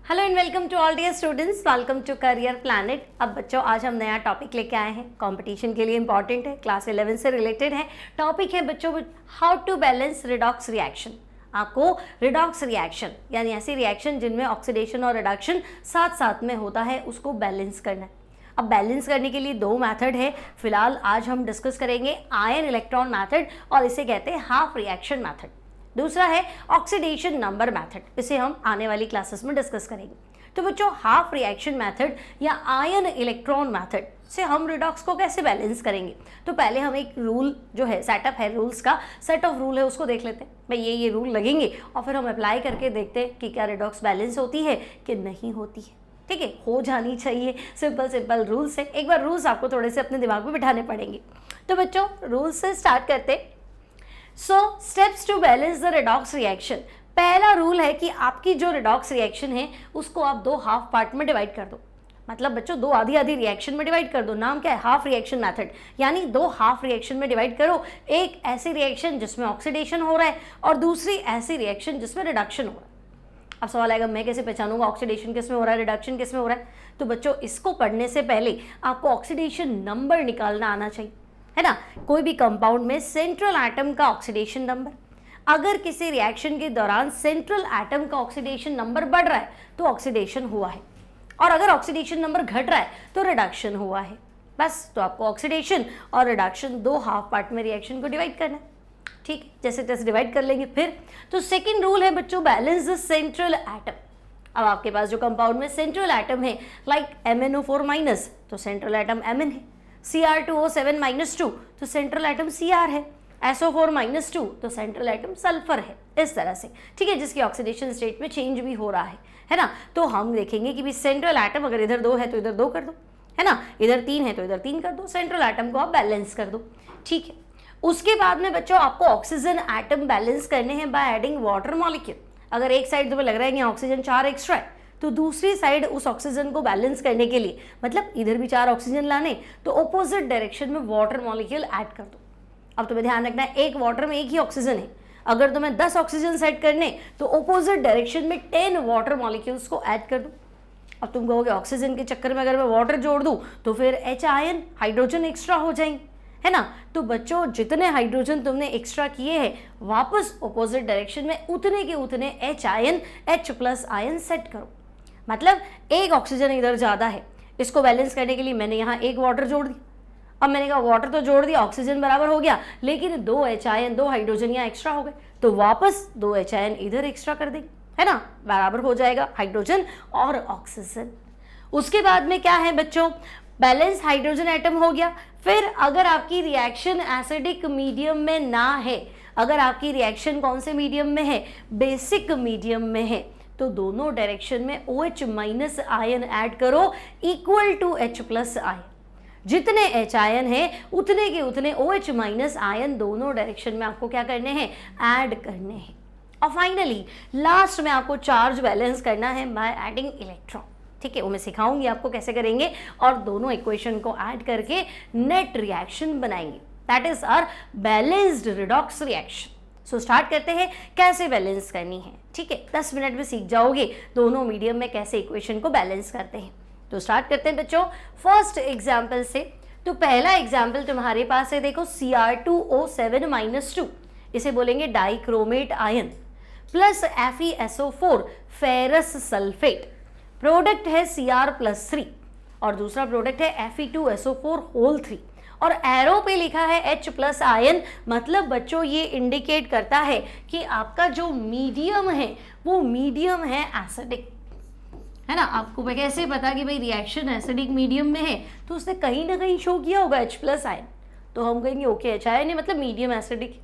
Hello and welcome to all dear students, welcome to Career Planet. अब बच्चों आज हम नया टॉपिक लेके आए हैं, कंपटीशन के लिए इंपॉर्टेंट है, क्लास 11 से रिलेटेड है। टॉपिक है बच्चों how to balance redox reaction. आपको रिडॉक्स रिएक्शन यानी ऐसी रिएक्शन जिनमें ऑक्सीडेशन और रिडक्शन साथ साथ में होता है, उसको बैलेंस करना है। अब बैलेंस करने के लिए दो मेथड है, फिलहाल आज हम डिस्कस करेंगे आयन इलेक्ट्रॉन मेथड और इसे कहते हैं हाफ रिएक्शन मेथड। दूसरा है ऑक्सीडेशन नंबर मेथड, इसे हम आने वाली क्लासेस में डिस्कस करेंगे। तो बच्चों हाफ रिएक्शन मेथड या आयन इलेक्ट्रॉन मेथड से हम रिडॉक्स को कैसे बैलेंस करेंगे, तो पहले हम एक रूल जो है, सेटअप है रूल्स का, सेट ऑफ रूल है, उसको देख लेते हैं। भाई ये रूल लगेंगे और फिर हम अप्लाई करके देखते हैं कि क्या रिडॉक्स बैलेंस होती है कि नहीं होती है। ठीक है, हो जानी चाहिए। सिंपल रूल्स है, एक बार रूल्स आपको थोड़े से अपने दिमाग में बिठाने पड़ेंगे। तो बच्चों रूल्स से स्टार्ट करते। So steps to balance the redox reaction. पहला रूल है कि आपकी जो रिडॉक्स रिएक्शन है उसको आप दो हाफ पार्ट में डिवाइड कर दो। मतलब बच्चों दो आधी आधी रिएक्शन में डिवाइड कर दो। नाम क्या है? Half reaction method. यानी दो हाफ रिएक्शन में डिवाइड करो, एक ऐसी रिएक्शन जिसमें ऑक्सीडेशन हो रहा है और दूसरी ऐसी रिएक्शन जिसमें रिडक्शन हो रहा है। अब सवाल आएगा मैं कैसे पहचानूंगा ऑक्सीडेशन किस में हो रहा है, रिडक्शन किस में हो रहा है? तो बच्चों इसको पढ़ने से पहले आपको ऑक्सीडेशन नंबर निकालना आना चाहिए, है ना। कोई भी कंपाउंड में सेंट्रल एटम का ऑक्सीडेशन नंबर, अगर किसी रिएक्शन के दौरान सेंट्रल एटम का ऑक्सीडेशन नंबर बढ़ रहा है तो ऑक्सीडेशन हुआ है, और अगर ऑक्सीडेशन नंबर घट रहा है तो रिडक्शन हुआ है। बस, तो आपको ऑक्सीडेशन और रिडक्शन दो हाफ पार्ट में रिएक्शन को डिवाइड करना है। ठीक है, जैसे तैसे डिवाइड कर लेंगे। फिर तो सेकेंड रूल है बच्चों बैलेंस द सेंट्रल एटम। अब आपके पास जो कंपाउंड में सेंट्रल एटम है लाइक MnO4- तो सेंट्रल एटम Mn है, Cr2O7-2 तो सेंट्रल एटम Cr है, SO4-2 तो सेंट्रल एटम सल्फर है। इस तरह से, ठीक है, जिसकी ऑक्सीडेशन स्टेट में चेंज भी हो रहा है ना। तो हम देखेंगे कि भी सेंट्रल एटम अगर इधर दो है तो इधर दो कर दो, है ना, इधर तीन है तो इधर तीन कर दो, सेंट्रल एटम को आप बैलेंस कर दो। ठीक है, उसके बाद में बच्चों आपको ऑक्सीजन एटम बैलेंस करने हैं बाय एडिंग वाटर मॉलिक्यूल। अगर एक साइड तुम्हें लग रहा है कि ऑक्सीजन 4 एक्स्ट्रा है तो दूसरी साइड उस ऑक्सीजन को बैलेंस करने के लिए, मतलब इधर भी 4 ऑक्सीजन लाने, तो ऑपोजिट डायरेक्शन में वाटर मॉलिक्यूल ऐड कर दो। अब तुम्हें ध्यान रखना है एक वाटर में एक ही ऑक्सीजन है, अगर तुम्हें 10 ऑक्सीजन सेट करने तो ऑपोजिट डायरेक्शन में 10 वाटर मॉलिक्यूल्स को ऐड कर दो। अब तुम कहोगे ऑक्सीजन के चक्कर में अगर मैं वाटर जोड़ दूं तो फिर H आयन हाइड्रोजन एक्स्ट्रा हो जाएंगे, है ना। तो बच्चों जितने हाइड्रोजन तुमने एक्स्ट्रा किए हैं वापस ऑपोजिट डायरेक्शन में उतने के उतने H ion H+ ion set करो। मतलब एक ऑक्सीजन इधर ज़्यादा है, इसको बैलेंस करने के लिए मैंने यहाँ एक वाटर जोड़ दिया। अब मैंने कहा वाटर तो जोड़ दिया, ऑक्सीजन बराबर हो गया, लेकिन 2 H आयन 2 हाइड्रोजन यहाँ एक्स्ट्रा हो गए, तो वापस 2 H आयन इधर एक्स्ट्रा कर देंगे, है ना, बराबर हो जाएगा हाइड्रोजन और ऑक्सीजन। उसके बाद में क्या है बच्चों, बैलेंस हाइड्रोजन एटम हो गया। फिर अगर आपकी रिएक्शन एसिडिक मीडियम में ना है, अगर आपकी रिएक्शन कौन से मीडियम में है, बेसिक मीडियम में है, तो दोनों डायरेक्शन में OH- आयन ऐड करो इक्वल टू H+ आयन। जितने H आयन है उतने के उतने OH- आयन दोनों डायरेक्शन में आपको क्या करने हैं, ऐड करने हैं। और फाइनली लास्ट में आपको चार्ज बैलेंस करना है बाय एडिंग इलेक्ट्रॉन। ठीक है, वो मैं सिखाऊंगी आपको कैसे करेंगे, और दोनों इक्वेशन को ऐड करके नेट रिएक्शन बनाएंगे, that is our balanced redox reaction. So start करते हैं कैसे बैलेंस करनी है। ठीक है, 10 मिनट में सीख जाओगे दोनों मीडियम में कैसे इक्वेशन को बैलेंस करते हैं। तो स्टार्ट करते हैं बच्चों फर्स्ट एग्जाम्पल से। तो पहला एग्जाम्पल तुम्हारे पास है, देखो Cr2O7-2, इसे बोलेंगे dichromate ion, plus FeSO4 ferrous sulphate, product है Cr+3 और दूसरा प्रोडक्ट है Fe2SO4 और एरो पे लिखा है H+ आयन। मतलब बच्चों ये इंडिकेट करता है कि आपका जो मीडियम है वो मीडियम है एसिडिक, है ना। आपको कैसे पता कि भाई रिएक्शन एसिडिक मीडियम में है, तो उसने कहीं ना कहीं शो किया होगा H+ आयन, तो हम कहेंगे ओके H आयन है मतलब मीडियम एसिडिक।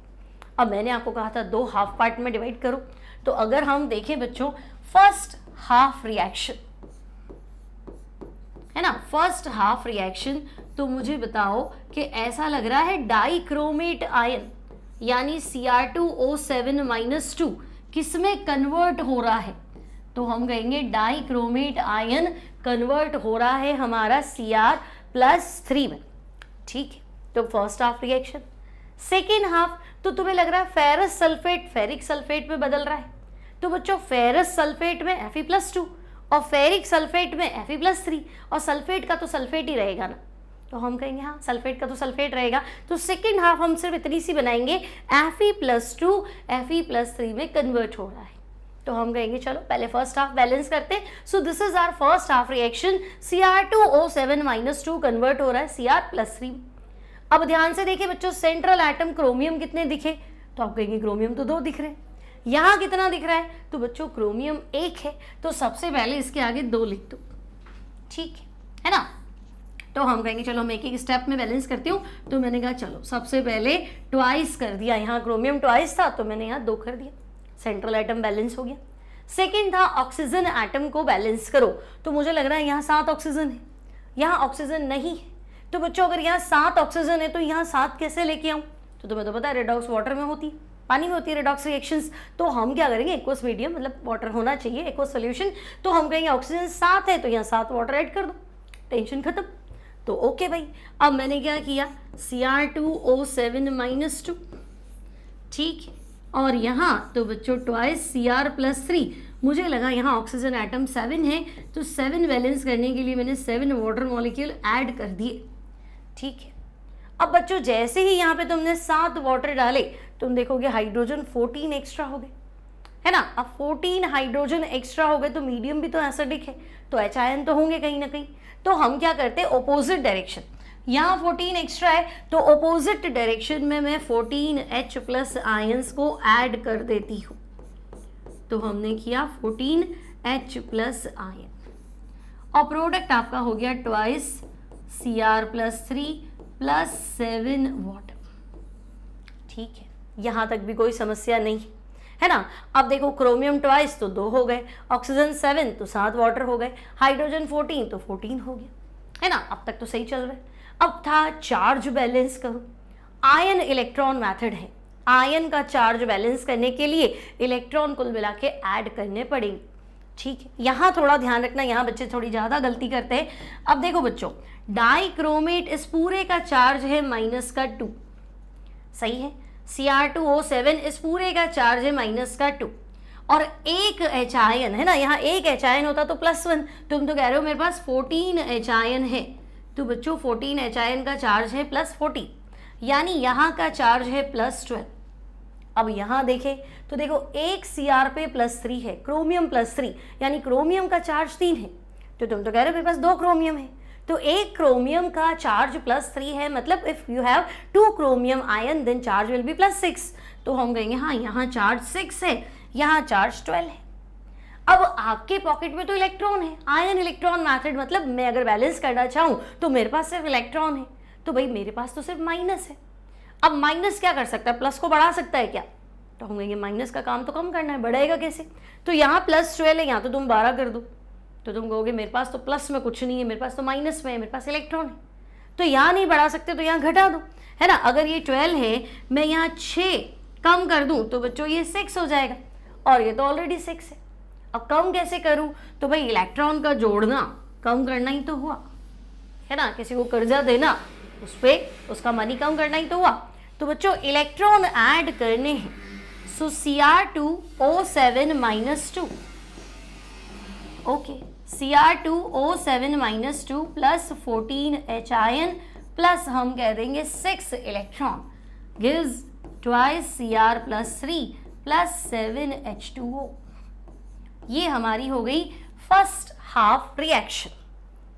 अब मैंने आपको कहा था दो हाफ पार्ट में डिवाइड करो, तो अगर हम देखें बच्चों फर्स्ट हाफ रिएक्शन, है ना, फर्स्ट हाफ रिएक्शन, तो मुझे बताओ कि ऐसा लग रहा है डाइक्रोमेट आयन यानी Cr2O7-2 किसमें कन्वर्ट हो रहा है, तो हम कहेंगे डाइक्रोमेट आयन कन्वर्ट हो रहा है हमारा Cr+3 में। ठीक है, तो first half reaction. Second half, तो तुम्हें लग रहा है फेरस सल्फेट फेरिक सल्फेट में बदल रहा है, तो बच्चों फेरस सल्फेट में Fe+2 और फेरिक सल्फेट में Fe+3 और सल्फेट का तो सल्फेट ही रहेगा ना, तो हम कहेंगे हाँ सल्फेट का तो सल्फेट रहेगा। तो सेकेंड हाफ हम सिर्फ इतनी सी बनाएंगे Fe+2 Fe+3 में कन्वर्ट हो रहा है, तो हम कहेंगे चलो पहले फर्स्ट हाफ बैलेंस करते हैं। So this is our first half reaction, Cr2O7-2 convert हो रहा है Cr+3। अब ध्यान से देखिए बच्चों, सेंट्रल एटम क्रोमियम कितने दिखे, तो आप कहेंगे क्रोमियम तो 2 दिख रहे हैं। यहाँ कितना दिख रहा है, तो बच्चों क्रोमियम 1 है, तो सबसे पहले इसके आगे 2 लिख दो, ठीक है ना। तो हम कहेंगे चलो हम एक एक स्टेप में बैलेंस करती हूँ। तो मैंने कहा चलो सबसे पहले ट्वाइस कर दिया, यहाँ क्रोमियम ट्वाइस था तो मैंने यहाँ 2 कर दिया, सेंट्रल एटम बैलेंस हो गया। सेकेंड था ऑक्सीजन एटम को बैलेंस करो, तो मुझे लग रहा है यहाँ 7 ऑक्सीजन है, यहाँ ऑक्सीजन नहीं है। तो बच्चों अगर यहाँ 7 ऑक्सीजन है तो यहाँ 7 कैसे लेके आऊँ, तो तुम्हें तो पता है रेडॉक्स वाटर में होती है, पानी में होती है रेडॉक्स रिएक्शंस। तो हम क्या करेंगे, एक्वस मीडियम मतलब वाटर होना चाहिए, एक्वस सोल्यूशन। तो हम कहेंगे ऑक्सीजन 7 है तो यहाँ 7 वाटर ऐड कर दो, टेंशन खत्म। तो ओके भाई, अब मैंने क्या किया, Cr2O7-2, ठीक है, और यहाँ तो बच्चों ट्वाइस Cr+3, मुझे लगा यहाँ ऑक्सीजन एटम 7 है तो 7 बैलेंस करने के लिए मैंने 7 वाटर मॉलिक्यूल ऐड कर दिए, ठीक है। अब बच्चों जैसे ही यहाँ पे तुमने 7 वाटर डाले, तुम देखोगे हाइड्रोजन 14 एक्स्ट्रा हो गए, है ना। अब 14 हाइड्रोजन एक्स्ट्रा हो गए तो मीडियम भी तो एसिडिक है, तो H आयन तो होंगे कहीं ना कहीं। तो हम क्या करते हैं, ऑपोजिट डायरेक्शन, यहाँ 14 एक्स्ट्रा है तो ऑपोजिट डायरेक्शन में मैं 14 H+ आयंस को ऐड कर देती हूँ। तो हमने किया 14 H+ आयन और प्रोडक्ट आपका हो गया ट्वाइस Cr+3 + 7 वाटर, ठीक है। यहाँ तक भी कोई समस्या नहीं है ना। अब देखो क्रोमियम ट्वाइस तो 2 हो गए, ऑक्सीजन 7 तो 7 वाटर हो गए, हाइड्रोजन 14 तो 14 हो गया, है ना। अब तक तो सही चल रहा है। अब था चार्ज बैलेंस करो, आयन इलेक्ट्रॉन मेथड है, आयन का चार्ज बैलेंस करने के लिए इलेक्ट्रॉन कुल मिला के ऐड करने पड़ेंगे, ठीक है। यहाँ थोड़ा ध्यान रखना, यहाँ बच्चे थोड़ी ज़्यादा गलती करते हैं। अब देखो बच्चों, डाइक्रोमेट इस पूरे का चार्ज है -2, सही है। Cr2O7 इस पूरे का चार्ज है -2 और एक H आयन है ना, यहाँ एक H आयन होता तो +1, तुम तो कह रहे हो मेरे पास 14 H आयन है, तो बच्चों 14 H आयन का चार्ज है +40, यानी यहाँ का चार्ज है +12। अब यहाँ देखें तो देखो एक Cr पे +3 है, क्रोमियम +3, यानी क्रोमियम का चार्ज 3 है, तो तुम तो कह रहे हो मेरे पास 2 क्रोमियम है, तो एक क्रोमियम का चार्ज +3 है, मतलब if you have 2 chromium ion then charge will be +6। तो हम कहेंगे हाँ यहाँ चार्ज 6 है, यहाँ चार्ज 12 है। अब आपके पॉकेट में तो इलेक्ट्रॉन है, आयन इलेक्ट्रॉन मेथड, मतलब मैं अगर बैलेंस करना चाहूँ तो मेरे पास सिर्फ इलेक्ट्रॉन है, तो भाई मेरे पास तो सिर्फ माइनस है। अब माइनस क्या कर सकता है, प्लस को बढ़ा सकता है क्या, तो हम कहेंगे माइनस का काम तो कम करना है, बढ़ाएगा कैसे, तो यहाँ +12 है, यहाँ तो तुम 12 कर दो, तो तुम कहोगे मेरे पास तो प्लस में कुछ नहीं है, मेरे पास तो माइनस में है, मेरे पास इलेक्ट्रॉन है, तो यहाँ नहीं बढ़ा सकते तो यहाँ घटा दो, है ना। अगर ये 12 है, मैं यहाँ 6 कम कर दूँ तो बच्चों ये 6 हो जाएगा, और ये तो ऑलरेडी 6 है। अब कम कैसे करूँ, तो भाई इलेक्ट्रॉन का जोड़ना कम करना ही तो हुआ, है ना। किसी को कर्जा देना, उस पर उसका मनी कम करना ही तो हुआ। तो बच्चों इलेक्ट्रॉन ऐड करने हैं, सो Cr2O7-2, okay, Cr2O7-2 plus 14 H ion plus हम कह देंगे 6 electron gives twice Cr+3 plus 7 H2O। ये हमारी हो गई फर्स्ट हाफ रिएक्शन,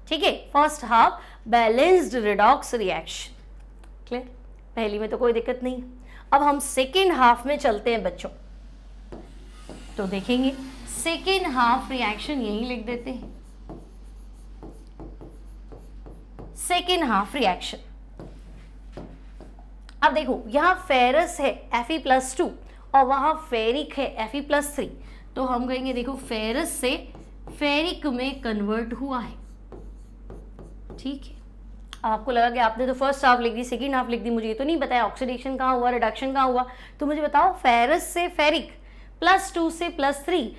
ठीक है, first half balanced redox reaction, clear. पहली में तो कोई दिक्कत नहीं। अब हम सेकेंड हाफ में चलते हैं बच्चों, तो देखेंगे सेकेंड हाफ रिएक्शन यही लिख देते हैं, सेकेंड हाफ रिएक्शन। अब देखो यहाँ फेरस है Fe+2 और वहां फेरिक है Fe+3, तो हम कहेंगे देखो फेरस से फेरिक में कन्वर्ट हुआ है, ठीक है। आपको लगा कि आपने तो फर्स्ट हाफ लिख दी, सेकेंड हाफ लिख दी, मुझे ये तो नहीं बताया ऑक्सीडेशन कहाँ हुआ, रिडक्शन कहाँ हुआ, तो मुझे बताओ फेरस से फेरिक +2 से +3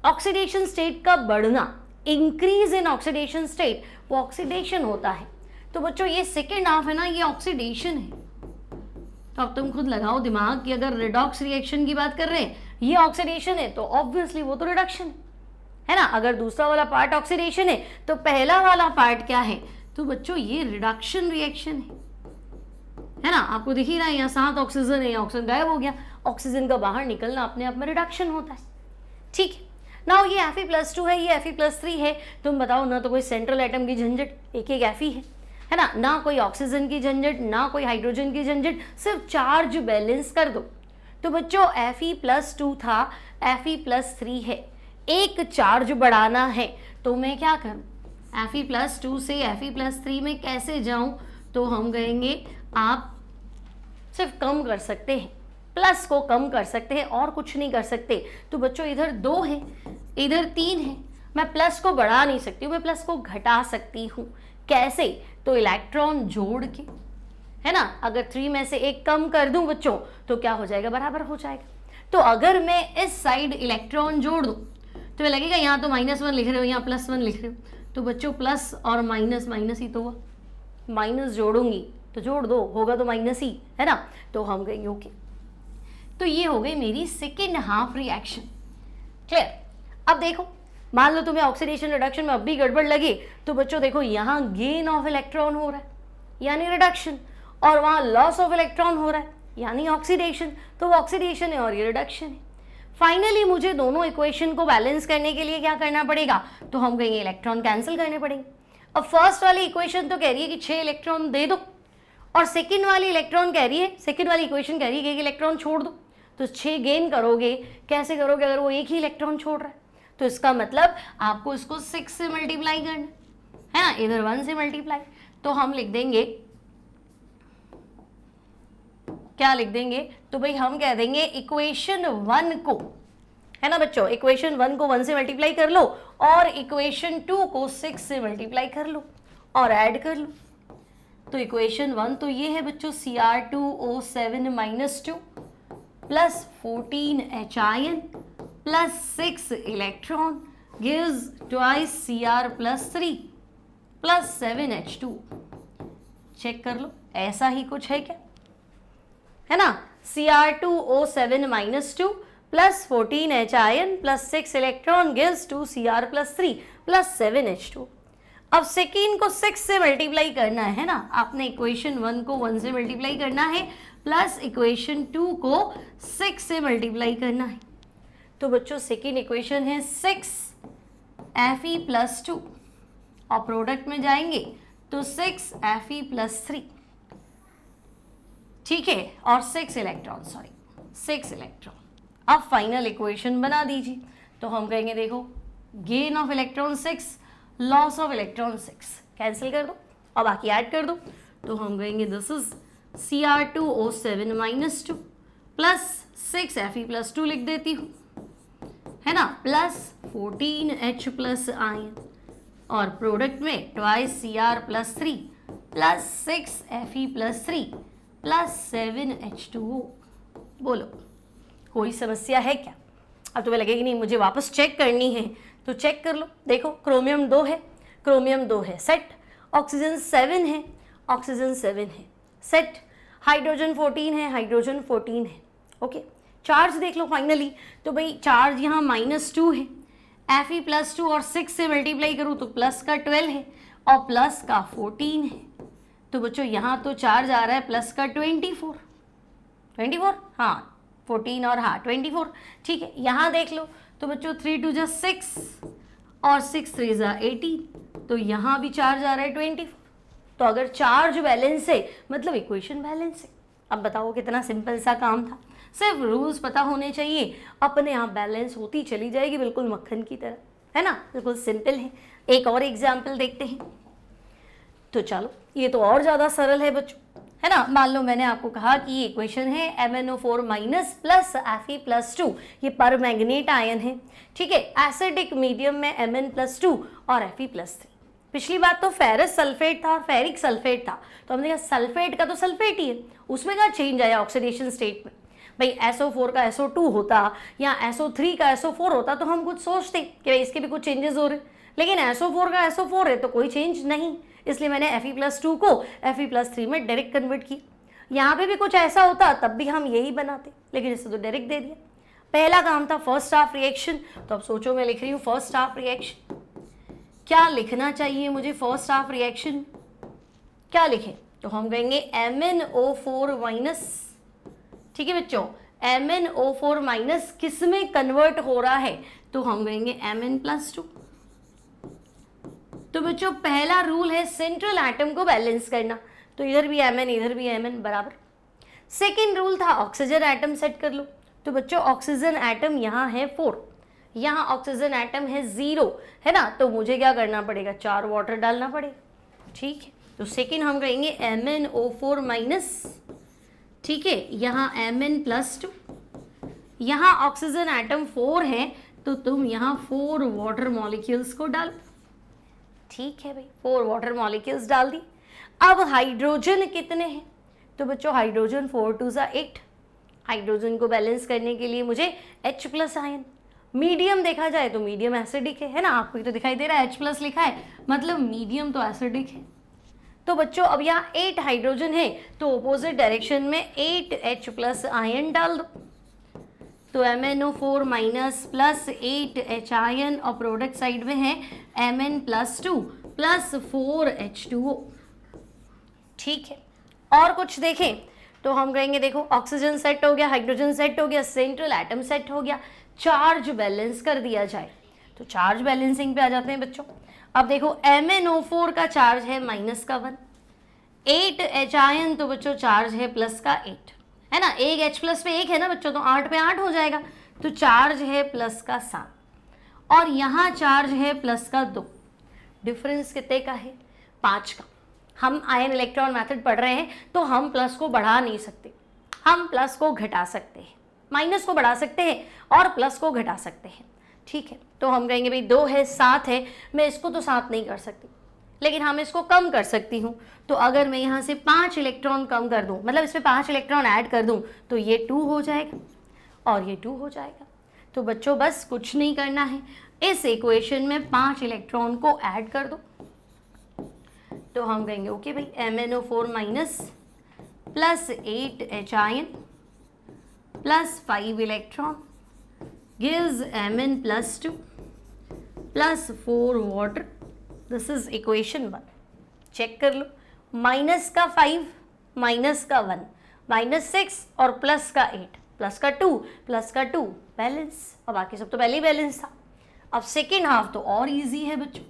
ऑक्सीडेशन स्टेट का बढ़ना, इंक्रीज इन ऑक्सीडेशन स्टेट, वो ऑक्सीडेशन होता है। तो बच्चों ये सेकेंड हाफ है ना, ये ऑक्सीडेशन है, तो अब तुम खुद लगाओ दिमाग कि अगर रिडॉक्स रिएक्शन की बात कर रहे हैं, ये ऑक्सीडेशन है तो ऑब्वियसली वो तो रिडक्शन है ना। अगर दूसरा वाला पार्ट ऑक्सीडेशन है तो पहला वाला पार्ट क्या है, तो बच्चों ये रिडक्शन रिएक्शन है ना। आपको दिख ही रहा है यहाँ 7 ऑक्सीजन है, ऑक्सीजन गायब हो गया, ऑक्सीजन का बाहर निकलना अपने आप में रिडक्शन होता है। ठीक है, नाउ ये Fe+2 है, ये Fe+3 है। तुम बताओ, ना तो कोई सेंट्रल एटम की झंझट, एक एक Fe है ना कोई ऑक्सीजन की झंझट, ना कोई हाइड्रोजन की झंझट, सिर्फ चार्ज बैलेंस कर दो। तो बच्चों Fe+2 था, Fe+3 है, एक चार्ज बढ़ाना है तो मैं क्या करूं, Fe+2 से Fe+3 में कैसे जाऊं, तो हम कहेंगे आप सिर्फ कम कर सकते हैं, प्लस को कम कर सकते हैं और कुछ नहीं कर सकते। तो बच्चों इधर 2 है, इधर 3 है, मैं प्लस को बढ़ा नहीं सकती हूँ, मैं प्लस को घटा सकती हूँ। कैसे, तो इलेक्ट्रॉन जोड़ के, है ना। अगर 3 में से 1 कम कर दूं बच्चों तो क्या हो जाएगा, बराबर हो जाएगा। तो अगर मैं इस साइड इलेक्ट्रॉन जोड़ दूं तो मैं लगेगा यहाँ तो -1 लिख रहे हो, यहाँ +1 लिख रहे हो, तो बच्चों प्लस और माइनस माइनस ही तो हुआ, माइनस जोड़ूंगी तो जोड़ दो, होगा तो माइनस ही, है ना। तो हम कहेंगे ओके। तो ये हो गई मेरी सेकेंड हाफ रिएक्शन। क्लियर। अब देखो, मान लो तुम्हें ऑक्सीडेशन रिडक्शन में अब भी गड़बड़ लगे, तो बच्चों देखो यहाँ गेन ऑफ इलेक्ट्रॉन हो रहा है यानी रिडक्शन, और वहाँ लॉस ऑफ इलेक्ट्रॉन हो रहा है यानी ऑक्सीडेशन, तो वो ऑक्सीडेशन है और ये रिडक्शन है। फाइनली मुझे दोनों इक्वेशन को बैलेंस करने के लिए क्या करना पड़ेगा, तो हम कहेंगे इलेक्ट्रॉन कैंसिल करने पड़ेंगे। अब फर्स्ट वाली इक्वेशन तो कह रही है कि 6 इलेक्ट्रॉन दे दो, और सेकेंड वाली इलेक्ट्रॉन कह रही है, सेकेंड वाली इक्वेशन कह रही है कि 1 इलेक्ट्रॉन छोड़ दो। तो 6 गेन करोगे, कैसे करोगे अगर वो 1 ही इलेक्ट्रॉन छोड़ रहा है, तो इसका मतलब आपको इसको 6 से मल्टीप्लाई करना है ना, इधर 1 से मल्टीप्लाई। तो हम लिख देंगे, क्या लिख देंगे, तो भाई हम कह देंगे इक्वेशन 1 को, है ना बच्चों, इक्वेशन 1 को 1 से मल्टीप्लाई कर लो और इक्वेशन 2 को 6 से मल्टीप्लाई कर लो और ऐड कर लो। तो इक्वेशन 1 तो ये है बच्चों, Cr2O7 - 2 plus 14Hin plus 6 electron gives twice Cr+3 plus 7H2। Check कर लो, ऐसा ही कुछ है क्या, है ना। Cr2O7 - 2 plus 14Hin plus 6 electron gives 2 Cr+3 plus 7H2। अब सेकेंड को 6 से मल्टीप्लाई करना है ना, आपने इक्वेशन 1 को 1 से मल्टीप्लाई करना है प्लस इक्वेशन 2 को 6 से मल्टीप्लाई करना है। तो बच्चों सेकेंड इक्वेशन है 6 Fe+2 और प्रोडक्ट में जाएंगे तो 6 Fe+3, ठीक है, और 6 इलेक्ट्रॉन, सॉरी 6 इलेक्ट्रॉन। अब फाइनल इक्वेशन बना दीजिए, तो हम कहेंगे देखो gain of electron 6, loss of electron 6, cancel कर दो और बाकी ऐड कर दो। तो हम कहेंगे this is Cr2O7 - 2 plus 6 Fe+2 लिख देती हूँ, है ना, प्लस 14H प्लस आयन और प्रोडक्ट में twice Cr+3 plus 6 Fe+3 plus 7H2O। बोलो कोई समस्या है क्या। अब तुम्हें लगेगी नहीं मुझे वापस चेक करनी है, तो चेक कर लो। देखो क्रोमियम 2 है, क्रोमियम 2 है सेट, ऑक्सीजन 7 है, ऑक्सीजन 7 है सेट, हाइड्रोजन 14 है, हाइड्रोजन 14 है। ओके, चार्ज देख लो फाइनली, तो भाई चार्ज यहाँ -2 है, Fe+2 और 6 से मल्टीप्लाई करूँ तो प्लस का 12 है और प्लस का 14 है। तो बच्चों यहाँ तो चार्ज आ रहा है प्लस का 24, हाँ 14 और हाँ 24, ठीक है। यहाँ देख लो तो बच्चों 3 2 6 और 6 3 18, तो यहाँ भी चार्ज आ रहा है 24। तो अगर चार्ज बैलेंस है मतलब इक्वेशन बैलेंस है। अब बताओ कितना सिंपल सा काम था, सिर्फ रूल्स पता होने चाहिए, अपने आप बैलेंस होती चली जाएगी, बिल्कुल मक्खन की तरह, है ना, बिल्कुल सिंपल है। एक और एग्जाम्पल देखते हैं, तो चलो ये तो और ज़्यादा सरल है बच्चों, है ना। मान लो मैंने आपको कहा कि ये इक्वेशन है MnO4- प्लस Fe+2, ये पर मैग्नेट आयन है, ठीक है। एसिडिक मीडियम में Mn+2 और Fe+3। पिछली बात तो फेरस सल्फेट था और फेरिक सल्फेट था, तो हमने कहा सल्फेट का तो सल्फेट ही है, उसमें क्या चेंज आया ऑक्सीडेशन स्टेट में। भाई SO4 का SO2 होता या SO3 का SO4 होता तो हम कुछ सोचते कि भाई इसके भी कुछ चेंजेस हो रहे, लेकिन SO4 का SO4 है तो कोई चेंज नहीं, इसलिए मैंने Fe+2 को Fe+3 में डायरेक्ट कन्वर्ट किया। यहाँ पे भी कुछ ऐसा होता तब भी हम यही बनाते, लेकिन इसे तो डायरेक्ट दे दिया। पहला काम था फर्स्ट हाफ रिएक्शन, तो अब सोचो मैं लिख रही हूँ फर्स्ट हाफ रिएक्शन। क्या लिखना चाहिए मुझे फर्स्ट हाफ रिएक्शन, क्या लिखें? तो हम कहेंगे MnO4 माइनस, ठीक है बच्चों, MnO4 माइनस किस में कन्वर्ट हो रहा है? तो हम कहेंगे Mn+2। तो बच्चों पहला रूल है सेंट्रल एटम को बैलेंस करना, तो इधर भी Mn इधर भी Mn बराबर। सेकेंड रूल था ऑक्सीजन एटम सेट कर लो, तो बच्चों ऑक्सीजन एटम यहाँ है 4, यहाँ ऑक्सीजन एटम है 0, है ना, तो मुझे क्या करना पड़ेगा? 4 वाटर डालना पड़ेगा, ठीक है। तो सेकेंड हम कहेंगे MnO4 माइनस, ठीक है, यहाँ Mn+2, यहाँ ऑक्सीजन एटम 4 है तो तुम यहाँ 4 वाटर मॉलिक्यूल्स को डाल, ठीक है भाई, 4 वाटर मॉलिक्यूल्स डाल दी। अब हाइड्रोजन कितने हैं? तो बच्चों हाइड्रोजन 4 2 8, हाइड्रोजन को बैलेंस करने के लिए मुझे H+ आयन, मीडियम देखा जाए तो मीडियम एसिडिक है ना, आपको ये तो दिखाई दे रहा है H+ लिखा है, मतलब मीडियम तो एसिडिक है। तो बच्चों अब यहाँ 8 हाइड्रोजन है तो अपोजिट डायरेक्शन में 8 H+ आयन डाल दो, तो MnO4 minus plus 8 H ion और प्रोडक्ट साइड में है Mn+2 प्लस 4 H2O, ठीक है। और कुछ देखें तो हम कहेंगे देखो ऑक्सीजन सेट हो गया, हाइड्रोजन सेट हो गया, सेंट्रल एटम सेट हो गया, चार्ज बैलेंस कर दिया जाए, तो चार्ज बैलेंसिंग पे आ जाते हैं बच्चों। अब देखो MnO4 का चार्ज है -1, 8 H आयन तो बच्चों चार्ज है +8, है ना, एक H+ पे 1 है ना बच्चों, तो 8 पे 8 हो जाएगा, तो चार्ज है +7, और यहाँ चार्ज है +2, डिफरेंस कितने का है? 5 का। हम आयन इलेक्ट्रॉन मेथड पढ़ रहे हैं तो हम प्लस को बढ़ा नहीं सकते, हम प्लस को घटा सकते हैं, माइनस को बढ़ा सकते हैं और प्लस को घटा सकते हैं, ठीक है। तो हम कहेंगे भाई 2 है 7 है, मैं इसको तो 7 नहीं कर सकती, लेकिन हम इसको कम कर सकती हूँ, तो अगर मैं यहाँ से 5 इलेक्ट्रॉन कम कर दूँ, मतलब इसमें 5 इलेक्ट्रॉन ऐड कर दूँ, तो ये 2 हो जाएगा और ये 2 हो जाएगा। तो बच्चों बस कुछ नहीं करना है, इस इक्वेशन में 5 इलेक्ट्रॉन को ऐड कर दो, तो हम कहेंगे ओके भाई MnO4 minus plus 8 H ion plus 5 electron gives Mn+2 plus 4 water, this is equation 1। Check कर लो, माइनस का 5 माइनस का 1 -6 और प्लस का 8 प्लस का 2 प्लस का 2 बैलेंस, और बाकी सब तो पहले ही बैलेंस था। अब सेकेंड हाफ तो और इजी है बच्चों,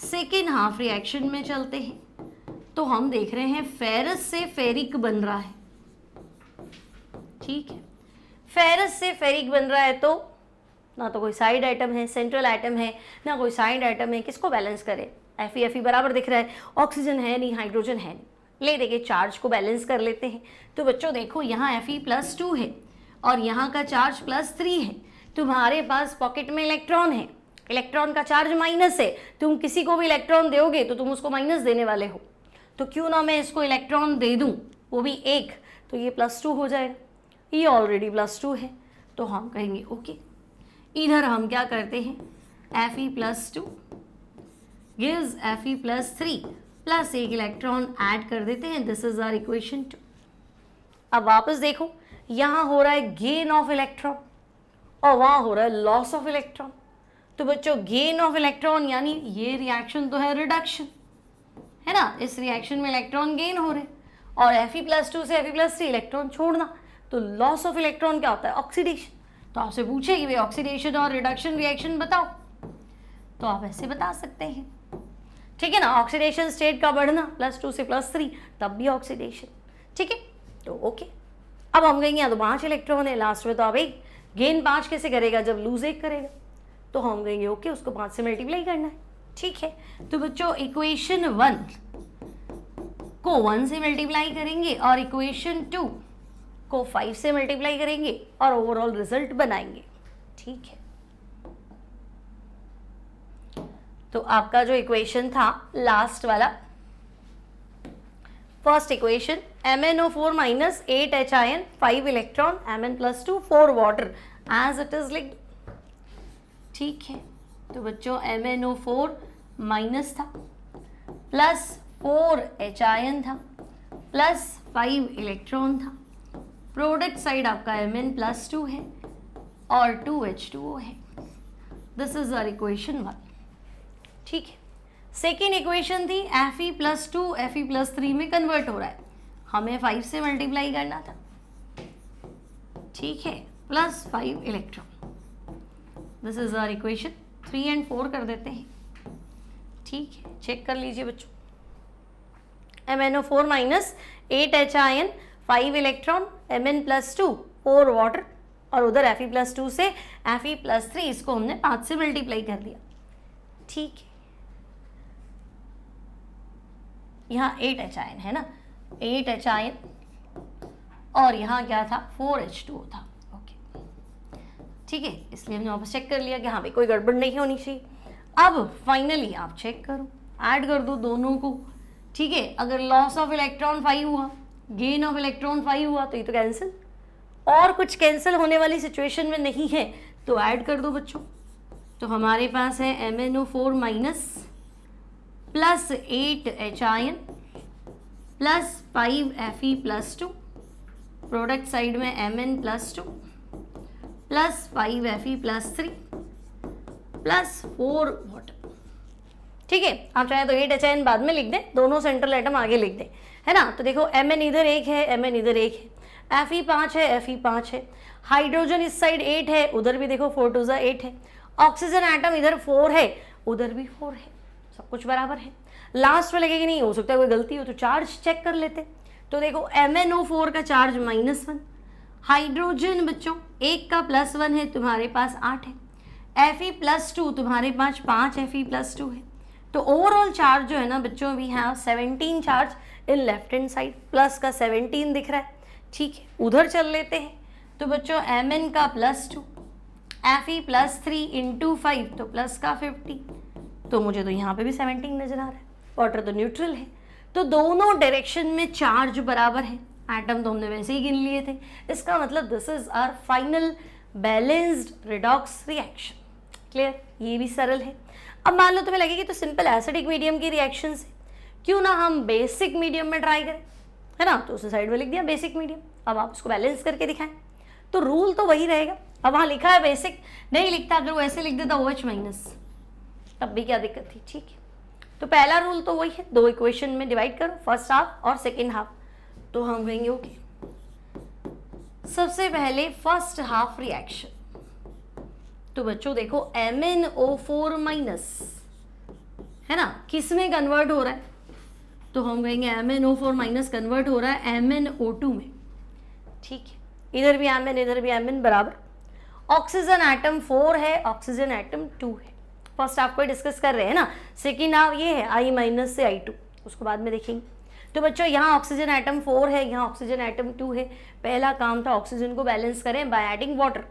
सेकेंड हाफ रिएक्शन में चलते हैं, तो हम देख रहे हैं फेरस से फेरिक बन रहा है, ठीक है, फेरस से फेरिक बन रहा है, तो ना तो कोई साइड आइटम है, सेंट्रल आइटम है, ना कोई साइड आइटम है, किसको बैलेंस करे? Fe बराबर दिख रहा है, ऑक्सीजन है नहीं, हाइड्रोजन है नहीं, ले देखिए चार्ज को बैलेंस कर लेते हैं। तो बच्चों देखो यहाँ Fe+2 है और यहाँ का चार्ज +3 है, तुम्हारे पास पॉकेट में इलेक्ट्रॉन है, इलेक्ट्रॉन का चार्ज माइनस है, तुम किसी को भी इलेक्ट्रॉन दोगे तो तुम उसको माइनस देने वाले हो, तो क्यों ना मैं इसको इलेक्ट्रॉन दे दूं, वो भी 1, तो ये +2 हो जाएगा, ये ऑलरेडी +2 है, तो हम कहेंगे ओके। इधर हम क्या करते हैं, Fe+2 gives Fe+3 plus 1 electron add कर देते हैं, दिस इज आवर इक्वेशन 2। अब वापस देखो, यहाँ हो रहा है गेन ऑफ इलेक्ट्रॉन और वहाँ हो रहा है लॉस ऑफ इलेक्ट्रॉन, तो बच्चों गेन ऑफ इलेक्ट्रॉन यानी ये रिएक्शन तो है रिडक्शन, है ना, इस रिएक्शन में इलेक्ट्रॉन गेन हो रहे, और Fe+2 से Fe+3 इलेक्ट्रॉन छोड़ना, तो लॉस ऑफ इलेक्ट्रॉन क्या होता है? ऑक्सीडेशन। तो आपसे पूछे कि भाई ऑक्सीडेशन और रिडक्शन रिएक्शन बताओ, तो आप ऐसे बता सकते हैं, ठीक है ना, ऑक्सीडेशन स्टेट का बढ़ना +2 से +3 तब भी ऑक्सीडेशन, ठीक है, तो ओके। अब हम कहेंगे यहाँ तो 5 इलेक्ट्रॉन है लास्ट में, तो अब एक गेन 5 कैसे करेगा जब लूज 1 करेगा, तो हम कहेंगे ओके उसको 5 से मल्टीप्लाई करना है, ठीक है। तो बच्चों इक्वेशन 1 को 1 से मल्टीप्लाई करेंगे और इक्वेशन 2 को 5 से मल्टीप्लाई करेंगे और ओवरऑल रिजल्ट बनाएंगे, ठीक है। तो आपका जो इक्वेशन था लास्ट वाला, first equation MnO4 minus 8 H ion 5 electron Mn+2 4 water as it is लिख, ठीक है। तो बच्चों MnO4 माइनस था प्लस 4 H आयन था प्लस 5 इलेक्ट्रॉन था, प्रोडक्ट साइड आपका Mn+2 है और 2H2O है। This is our equation 1। ठीक है, सेकेंड इक्वेशन थी Fe+2 Fe+3 में कन्वर्ट हो रहा है, हमें 5 से मल्टीप्लाई करना था। ठीक है, +5 electron. This is our equation 3 and 4 कर देते हैं। ठीक है, चेक कर लीजिए बच्चों, MnO4 minus 8 Hin 5 electron, Mn+2 4 water, और उधर Fe+2 से Fe+3 इसको हमने 5 से मल्टीप्लाई कर दिया। ठीक है, यहाँ 8 Hin है ना, 8 Hin, और यहाँ क्या था 4H2O था। ओके, ठीक है, इसलिए हमने वापस चेक कर लिया कि हाँ भाई कोई गड़बड़ नहीं होनी चाहिए। अब फाइनली आप चेक करो, ऐड कर दो दोनों को। ठीक है, अगर लॉस ऑफ इलेक्ट्रॉन 5 हुआ, गेन ऑफ इलेक्ट्रॉन 5 हुआ, तो ये तो कैंसिल, और कुछ कैंसिल होने वाली सिचुएशन में नहीं है, तो ऐड कर दो बच्चों। तो हमारे पास है MnO4 minus plus 8 Hin plus 5 Fe+2, product side में Mn+2 plus 5 Fe+3 plus 4 water. ठीक है, आप चाहे तो 8 Hin बाद में लिख दें, दोनों सेंट्रल एटम आगे लिख दें, है ना। तो देखो Mn इधर 1 है, Mn इधर 1 है, Fe 5 है, Fe 5 है, हाइड्रोजन इस साइड 8 है, उधर भी देखो 4 2 8 है, ऑक्सीजन एटम इधर 4 है, उधर भी 4 है, सब कुछ बराबर है। लास्ट में लगेगी नहीं, हो सकता है कोई गलती हो, तो चार्ज चेक कर लेते। तो देखो MnO4 का चार्ज -1, हाइड्रोजन बच्चों 1 का +1 है, तुम्हारे पास 8 है, Fe+2 तुम्हारे पास 5 Fe+2 है। तो ओवरऑल चार्ज जो है ना बच्चों, we have 17 charge in left hand side, plus का 17 दिख रहा है। ठीक है, उधर चल लेते हैं। तो बच्चों Mn का +2, Fe+3 इंटू 5 तो प्लस का 50, तो मुझे तो यहाँ पे भी 17 नजर आ रहा है, वाटर तो न्यूट्रल है, तो दोनों डायरेक्शन में चार्ज बराबर है। एटम तो हमने वैसे ही गिन लिए थे, इसका मतलब this is our final balanced redox reaction. Clear, ये भी सरल है। अब मान लो तुम्हें लगेगी तो सिंपल एसिडिक मीडियम की रिएक्शन से क्यों ना हम बेसिक मीडियम में ट्राई करें, है ना। तो उसने साइड में लिख दिया बेसिक मीडियम, अब आप उसको बैलेंस करके दिखाएं, तो रूल तो वही रहेगा। अब वहाँ लिखा है बेसिक, नहीं लिखता, अगर वो ऐसे लिख देता OH-, तब भी क्या दिक्कत थी। ठीक है, तो पहला रूल तो वही है, दो इक्वेशन में डिवाइड करो, फर्स्ट हाफ और सेकेंड हाफ। तो हम कहेंगे ओके, सबसे पहले फर्स्ट हाफ रिएक्शन। तो बच्चों देखो MnO4- है ना, किस में कन्वर्ट हो रहा है, तो हम कहेंगे MnO4- कन्वर्ट हो रहा है MnO2 में। ठीक है, इधर भी Mn इधर भी Mn बराबर। ऑक्सीजन एटम 4 है, ऑक्सीजन एटम 2 है। फर्स्ट हाफ को डिस्कस कर रहे हैं ना, सेकेंड हाफ ये है I- से I2, उसको बाद में देखेंगे। तो बच्चों यहाँ ऑक्सीजन एटम 4 है, यहाँ ऑक्सीजन एटम 2 है। पहला काम था ऑक्सीजन को बैलेंस करें बाय एडिंग वाटर।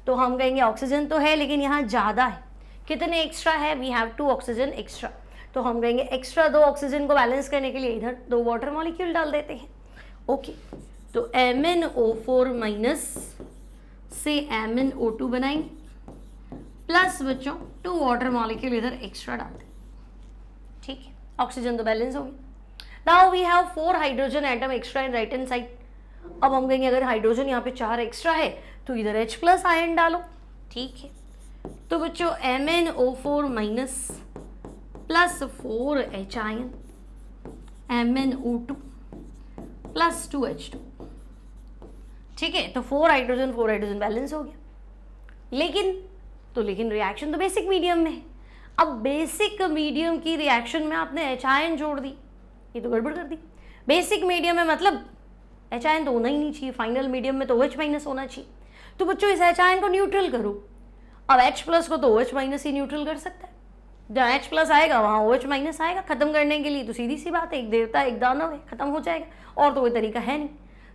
तो हम कहेंगे ऑक्सीजन तो है लेकिन यहाँ ज़्यादा है, कितने एक्स्ट्रा है, वी हैव 2 ऑक्सीजन एक्स्ट्रा। तो हम कहेंगे एक्स्ट्रा 2 ऑक्सीजन को बैलेंस करने के लिए इधर 2 वाटर मॉलिक्यूल डाल देते हैं। ओके, तो MnO4- से MnO2 बनाएंगे, प्लस बच्चों 2 वाटर मॉलिक्यूल इधर एक्स्ट्रा डाल दें। ठीक है, ऑक्सीजन तो बैलेंस होगी। Now we have 4 hydrogen atom extra in right hand side. अब हम कहेंगे अगर हाइड्रोजन यहाँ पे 4 एक्स्ट्रा है तो इधर H+ आयन डालो। ठीक है, तो बच्चों MnO4- plus 4H ion, MnO2 plus 2H2। ठीक है, तो 4 हाइड्रोजन बैलेंस हो गया। लेकिन रिएक्शन तो बेसिक मीडियम में है। अब बेसिक मीडियम की रिएक्शन में आपने H आयन जोड़ दी, ये तो गड़बड़ कर दी। बेसिक मीडियम में मतलब H आयन तो होना ही नहीं चाहिए, फाइनल मीडियम में तो OH- होना चाहिए। तो बच्चों इस H आयन को न्यूट्रल करो। अब H+ को तो OH- ही न्यूट्रल कर सकता है, जहाँ H+ आएगा वहाँ OH- आएगा। खत्म करने के लिए तो सीधी सी बात है, एक देवता एक दानव है, खत्म हो जाएगा, और तो कोई तरीका है नहीं।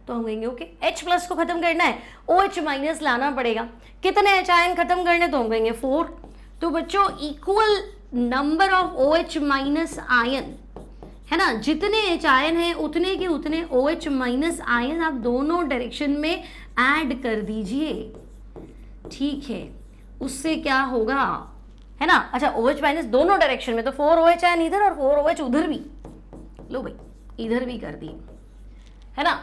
तो हम कहेंगे ओके, H+ को खत्म करना है, OH- लाना पड़ेगा। कितने H आयन खत्म करने, तो हम कहेंगे 4। तो बच्चों equal number of OH- ion, है ना, जितने H आयन है उतने के उतने OH- आयन आप दोनों डायरेक्शन में ऐड कर दीजिए। ठीक है, उससे क्या होगा, है ना। अच्छा, OH- दोनों डायरेक्शन में, तो 4 OH आयन इधर और 4 OH उधर भी, लो भाई इधर भी कर दिए, है ना।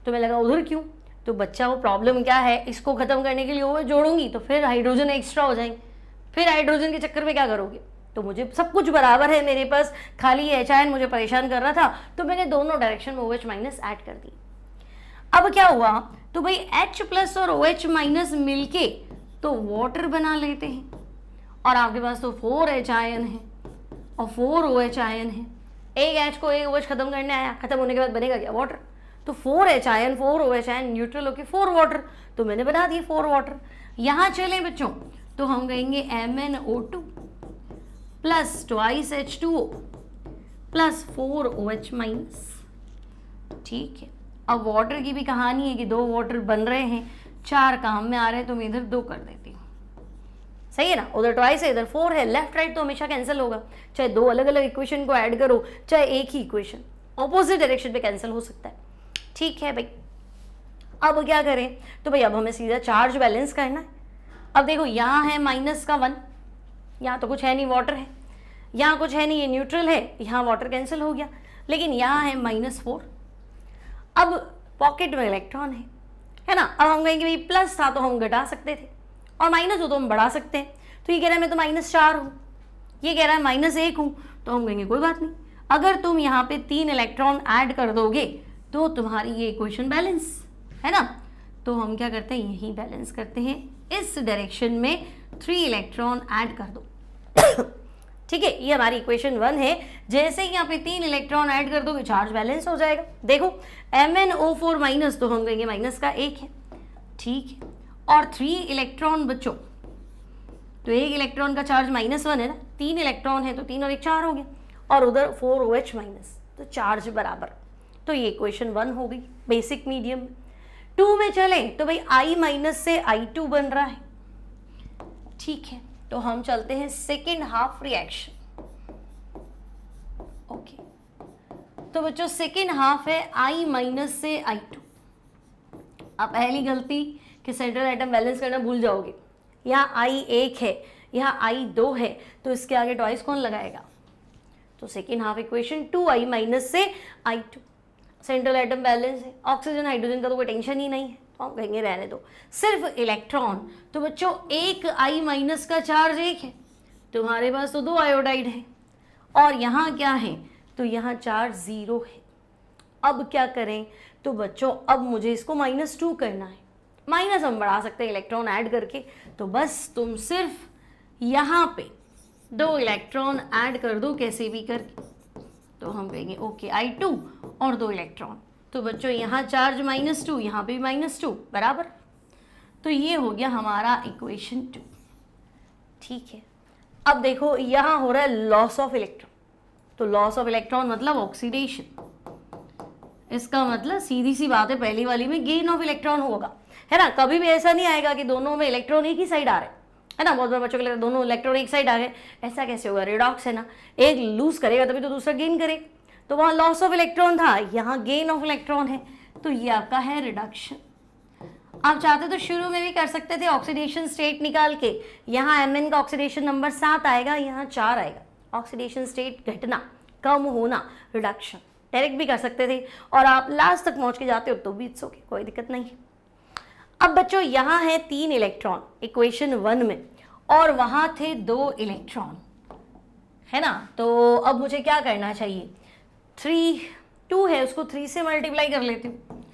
तो मैं लगा उधर क्यों, तो बच्चा वो प्रॉब्लम क्या है, इसको खत्म करने के लिए OH जोड़ूंगी तो फिर हाइड्रोजन एक्स्ट्रा हो जाएंगे, फिर हाइड्रोजन के चक्कर में क्या करोगे। तो मुझे सब कुछ बराबर है मेरे पास, खाली HIN मुझे परेशान कर रहा था, तो मैंने दोनों डायरेक्शन में OH माइनस ऐड कर दी। अब क्या हुआ, तो भाई H प्लस और OH माइनस मिलके तो वाटर बना लेते हैं, और आपके पास तो 4 HIN है और 4 OH आयन है। एक H को एक OH खत्म करने आया, खत्म होने के बाद बनेगा क्या, वाटर। तो 4 HIN 4 OH आयन न्यूट्रल होके 4 वाटर, तो मैंने बना दिए 4 वाटर। यहाँ चले बच्चों तो हम कहेंगे MnO2 plus twice H2O plus 4 OH minus. ठीक है, अब वाटर की भी कहानी है कि 2 वाटर बन रहे हैं, 4 काम में आ रहे हैं, तो मैं इधर 2 कर देती हूँ, सही है ना। उधर ट्वाइस है, इधर 4 है, लेफ्ट राइट तो हमेशा कैंसिल होगा, चाहे 2 अलग अलग इक्वेशन को ऐड करो, चाहे एक ही इक्वेशन ऑपोजिट डायरेक्शन पे कैंसिल हो सकता है। ठीक है भाई, अब क्या करें, तो भाई अब हमें सीधा चार्ज बैलेंस करना है। अब देखो यहाँ है माइनस का 1, यहाँ तो कुछ है नहीं, वाटर है, यहाँ कुछ है नहीं, ये न्यूट्रल है, यहाँ वाटर कैंसिल हो गया, लेकिन यहाँ है -4। अब पॉकेट में इलेक्ट्रॉन है ना। अब हम कहेंगे भाई प्लस था तो हम घटा सकते थे, और माइनस हो तो हम बढ़ा सकते हैं। तो ये कह रहा है मैं तो -4 हूँ, ये कह रहा है -1 हूँ, तो हम कहेंगे कोई बात नहीं, अगर तुम यहाँ पे 3 इलेक्ट्रॉन ऐड कर दोगे तो तुम्हारी ये इक्वेशन बैलेंस है ना। तो हम क्या करते हैं, यही बैलेंस करते हैं, इस डायरेक्शन में 3 इलेक्ट्रॉन ऐड कर दो। ठीक है, ये हमारी इक्वेशन 1 है। जैसे ही यहाँ पे 3 इलेक्ट्रॉन ऐड कर दोगे चार्ज बैलेंस हो जाएगा। देखो MnO4 माइनस, तो हम कहेंगे माइनस का 1 है, ठीक है, और 3 इलेक्ट्रॉन बच्चों, तो एक इलेक्ट्रॉन का चार्ज -1 है ना, 3 इलेक्ट्रॉन है तो 3 और 1 4 हो गया, और उधर 4 OH माइनस, तो चार्ज बराबर। तो ये इक्वेशन 1 हो गई बेसिक मीडियम। 2 में चले तो भाई I माइनस से I2 बन रहा है, ठीक है, तो हम चलते हैं सेकेंड हाफ रिएक्शन। ओके, तो बच्चों सेकेंड हाफ है I माइनस से I2। अब पहली गलती कि सेंट्रल एटम बैलेंस करना भूल जाओगे, यहाँ I 1 है, यहाँ I 2 है, तो इसके आगे ट्वाइस कौन लगाएगा। तो second half equation 2I minus से I2, सेंट्रल एटम बैलेंस है, ऑक्सीजन हाइड्रोजन का तो कोई टेंशन ही नहीं है, तो हम कहेंगे रहने दो, सिर्फ इलेक्ट्रॉन। तो बच्चों एक I माइनस का चार्ज 1 है, तुम्हारे पास तो 2 आयोडाइड है, और यहाँ क्या है, तो यहाँ चार्ज 0 है। अब क्या करें, तो बच्चों अब मुझे इसको -2 करना है, माइनस हम बढ़ा सकते हैं इलेक्ट्रॉन ऐड करके, तो बस तुम सिर्फ यहाँ पे 2 इलेक्ट्रॉन ऐड कर दो कैसे भी करके, तो हम कहेंगे ओके I2 और 2 इलेक्ट्रॉन। तो बच्चों यहाँ चार्ज -2, यहाँ पे भी -2 बराबर, तो ये हो गया हमारा इक्वेशन 2। ठीक है, अब देखो यहाँ हो रहा है लॉस ऑफ इलेक्ट्रॉन, तो लॉस ऑफ इलेक्ट्रॉन मतलब ऑक्सीडेशन, इसका मतलब सीधी सी बात है पहली वाली में गेन ऑफ इलेक्ट्रॉन होगा, है ना। कभी भी ऐसा नहीं आएगा कि दोनों में इलेक्ट्रॉन एक ही साइड आ रहे हैं, है ना। बहुत बार बच्चों के लिए दोनों इलेक्ट्रॉन एक साइड आ गए, ऐसा कैसे होगा, रिडॉक्स है ना, एक लूज करेगा तभी तो दूसरा गेन करेगा, तो वहाँ लॉस ऑफ इलेक्ट्रॉन था, यहाँ गेन ऑफ इलेक्ट्रॉन है, तो ये आपका है रिडक्शन। आप चाहते तो शुरू में भी कर सकते थे ऑक्सीडेशन स्टेट निकाल के, यहाँ Mn का ऑक्सीडेशन नंबर 7 आएगा, यहाँ 4 आएगा, ऑक्सीडेशन स्टेट घटना, कम होना, रिडक्शन डायरेक्ट भी कर सकते थे, और आप लास्ट तक पहुँच के जाते हो तो भी इट्स ओके, कोई दिक्कत नहीं है। अब बच्चों यहाँ है 3 इलेक्ट्रॉन इक्वेशन 1 में, और वहाँ थे 2 इलेक्ट्रॉन, है ना। तो अब मुझे क्या करना चाहिए, 2 है उसको 3 से मल्टीप्लाई कर लेती हूँ,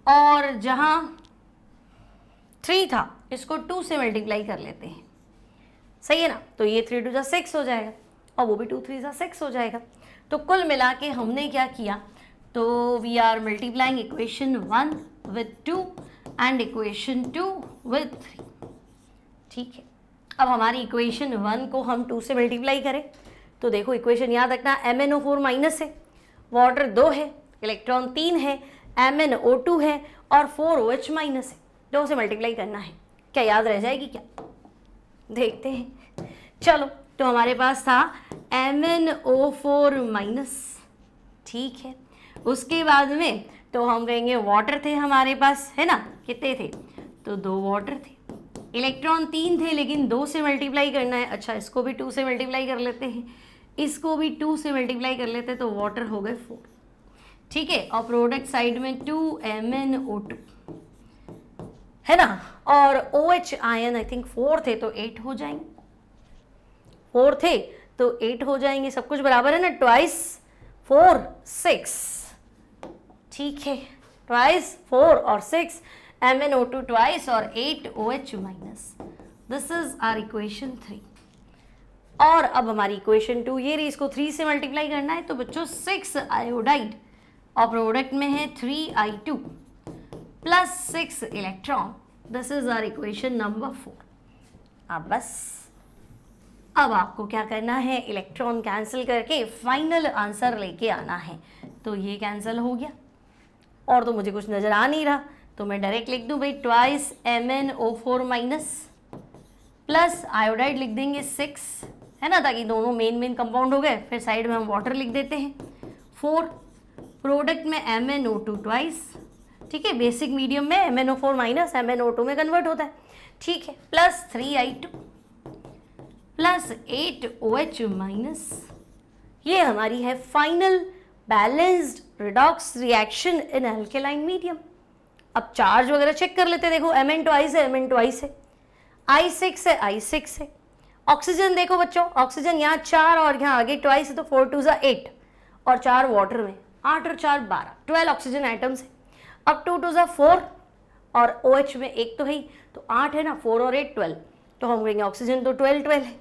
और जहाँ 3 था इसको 2 से मल्टीप्लाई कर लेते हैं, सही है ना। तो ये 3 2 6 हो जाएगा, और वो भी 2 3 6 हो जाएगा। तो कुल मिला के हमने क्या किया, तो we are multiplying equation 1 with 2 and equation 2 with 3। ठीक है, अब हमारी इक्वेशन 1 को हम 2 से मल्टीप्लाई करें, तो देखो इक्वेशन याद रखना, MnO4 माइनस है, वाटर 2 है, इलेक्ट्रॉन 3 है, MnO2 है, और 4 OH माइनस है, 2 से मल्टीप्लाई करना है। क्या याद रह जाएगी क्या, देखते हैं। चलो, तो हमारे पास था MnO4 माइनस, ठीक है, उसके बाद में तो हम कहेंगे वाटर थे हमारे पास, है ना, कितने थे, तो 2 वाटर थे, इलेक्ट्रॉन 3 थे लेकिन 2 से मल्टीप्लाई करना है, अच्छा इसको भी 2 से मल्टीप्लाई कर लेते हैं, इसको भी 2 से मल्टीप्लाई कर लेते हैं, तो वाटर हो गए 4, ठीक है, और प्रोडक्ट साइड में 2 MnO2, है ना, और OH आयन आई थिंक 4 थे तो 8 हो जाएंगे, 4 थे तो 8 हो जाएंगे, सब कुछ बराबर है ना, ट्वाइस 4 6, ठीक है, ट्वाइस 4 और 6 MnO2 ट्वाइस और 8 OH minus, this is our equation 3। और अब हमारी इक्वेशन 2 ये रही, इसको 3 से मल्टीप्लाई करना है तो बच्चों 6 आयोडाइड और प्रोडक्ट में है 3I2 plus 6 electron, this is our equation number 4। अब बस अब आपको क्या करना है, इलेक्ट्रॉन कैंसिल करके फाइनल आंसर लेके आना है। तो ये कैंसिल हो गया और तो मुझे कुछ नजर आ नहीं रहा, तो मैं डायरेक्ट लिख दूं भाई twice MnO4 minus plus iodide लिख देंगे 6, है ना, ताकि दोनों मेन कंपाउंड हो गए, फिर साइड में हम वाटर लिख देते हैं 4, प्रोडक्ट में MnO2 ट्वाइस, ठीक है, बेसिक मीडियम में MnO4 माइनस MnO2 में कन्वर्ट होता है, ठीक है, plus 3I2 plus 8 OH minus, ये हमारी है final balanced redox reaction in alkaline medium. अब चार्ज वगैरह चेक कर लेते, देखो Mn ट्वाइस है, Mn ट्वाइस है, I6 है, I6 है, ऑक्सीजन देखो बच्चों, ऑक्सीजन यहाँ 4 और यहाँ आगे ट्वाइस है तो 4 2 8 और 4 वाटर में 8 और 4 12, 12 ऑक्सीजन आइटम्स है। अब 2 2 4 और OH में एक तो है ही, तो 8 है ना, 4 और 8 12, तो हम कहेंगे ऑक्सीजन तो 12 12 है।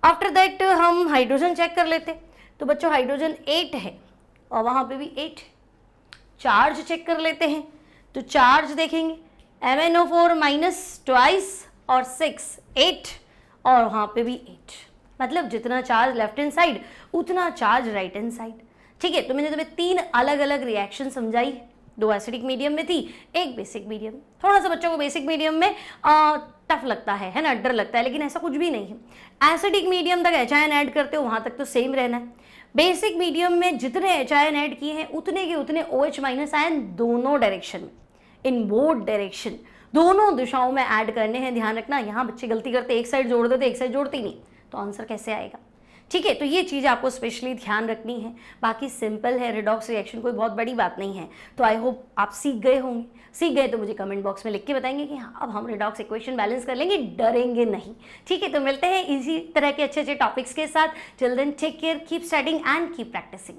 आफ्टर दैट हम हाइड्रोजन चेक कर लेते, तो बच्चों हाइड्रोजन 8 है और वहाँ पे भी 8 है। चार्ज चेक कर लेते हैं, तो चार्ज देखेंगे MnO4 माइनस ट्वाइस और 6 8 और वहाँ पे भी 8, मतलब जितना चार्ज लेफ्ट हैंड साइड उतना चार्ज राइट हैंड साइड, ठीक है। तो मैंने तुम्हें 3 अलग अलग रिएक्शन समझाई, 2 एसिडिक मीडियम में थी, एक बेसिक मीडियम। थोड़ा सा बच्चों को बेसिक मीडियम में टफ लगता है ना, डर लगता है, लेकिन ऐसा कुछ भी नहीं है। एसिडिक मीडियम तक एच आयन ऐड करते हो वहाँ तक तो सेम रहना है। बेसिक मीडियम में जितने एच आयन ऐड किए हैं उतने के उतने OH माइनस आयन दोनों डायरेक्शन में, इन बोथ डायरेक्शन, दोनों दिशाओं में ऐड करने हैं। ध्यान रखना, यहाँ बच्चे गलती करते, एक साइड जोड़ देते, एक साइड जोड़ते नहीं, तो आंसर कैसे आएगा, ठीक है। तो ये चीज़ आपको स्पेशली ध्यान रखनी है। बाकी सिंपल है, रिडॉक्स रिएक्शन कोई बहुत बड़ी बात नहीं है। तो आई होप आप सीख गए होंगे, सीख गए तो मुझे कमेंट बॉक्स में लिख के बताएंगे कि हाँ अब हम रिडॉक्स इक्वेशन बैलेंस कर लेंगे, डरेंगे नहीं, ठीक है। तो मिलते हैं इसी तरह के अच्छे अच्छे टॉपिक्स के साथ। Till then take care, keep studying and keep practising.